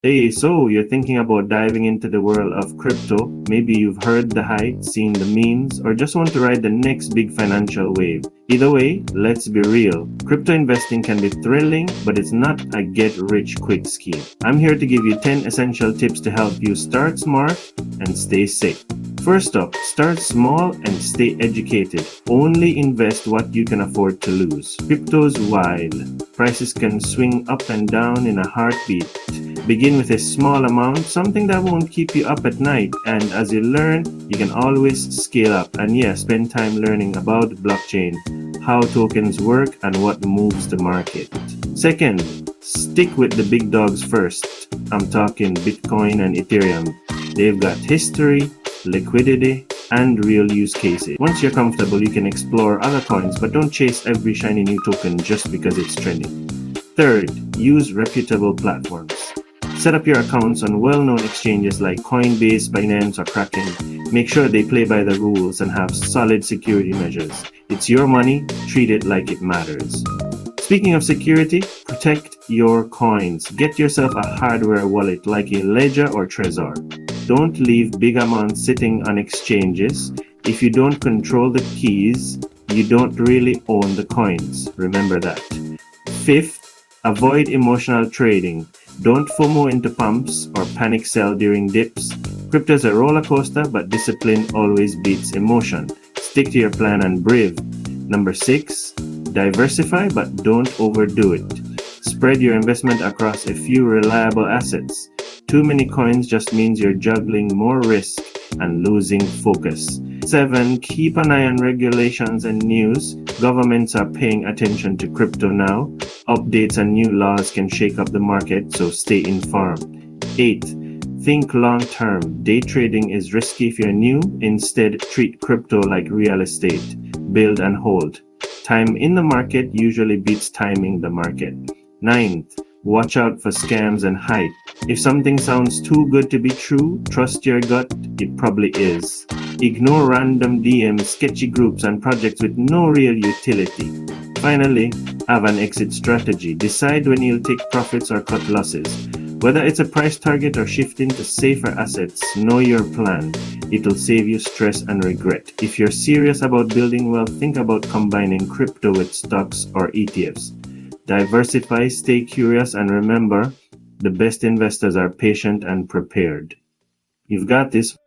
Hey, so you're thinking about diving into the world of crypto? Maybe you've heard the hype, seen the memes, or just want to ride the next big financial wave. Either way, let's be real. Crypto investing can be thrilling, but it's not a get-rich-quick scheme. I'm here to give you 10 essential tips to help you start smart and stay safe. First up, start small and stay educated. Only invest what you can afford to lose. Crypto's wild. Prices can swing up and down in a heartbeat. Begin with a small amount, something that won't keep you up at night, and as you learn, you can always scale up. And yeah, spend time learning about blockchain, how tokens work, and what moves the market. Second, stick with the big dogs first. I'm talking Bitcoin and Ethereum. They've got history, liquidity, and real use cases. Once you're comfortable, you can explore other coins, but don't chase every shiny new token just because it's trending. Third, use reputable platforms. Set up your accounts on well-known exchanges like Coinbase, Binance, or Kraken. Make sure they play by the rules and have solid security measures. It's your money, treat it like it matters. Speaking of security, protect your coins. Get yourself a hardware wallet like a Ledger or Trezor. Don't leave big amounts sitting on exchanges. If you don't control the keys, you don't really own the coins. Remember that. Fifth, avoid emotional trading. Don't FOMO into pumps or panic sell during dips. Crypto is a roller coaster, but discipline always beats emotion. Stick to your plan and brave. Number 6, diversify but don't overdo it. Spread your investment across a few reliable assets. Too many coins just means you're juggling more risk and losing focus. 7, keep an eye on regulations and news. Governments are paying attention to crypto now. Updates and new laws can shake up the market, so stay informed. 8, think long term. Day trading is risky if you're new. Instead, treat crypto like real estate. Build and hold. Time in the market usually beats timing the market. 9th, watch out for scams and hype. If something sounds too good to be true, trust your gut, it probably is. Ignore random DMs, sketchy groups, and projects with no real utility. Finally, have an exit strategy. Decide when you'll take profits or cut losses. Whether it's a price target or shifting to safer assets, know your plan. It'll save you stress and regret. If you're serious about building wealth, think about combining crypto with stocks or ETFs. Diversify, stay curious, and remember, the best investors are patient and prepared. You've got this.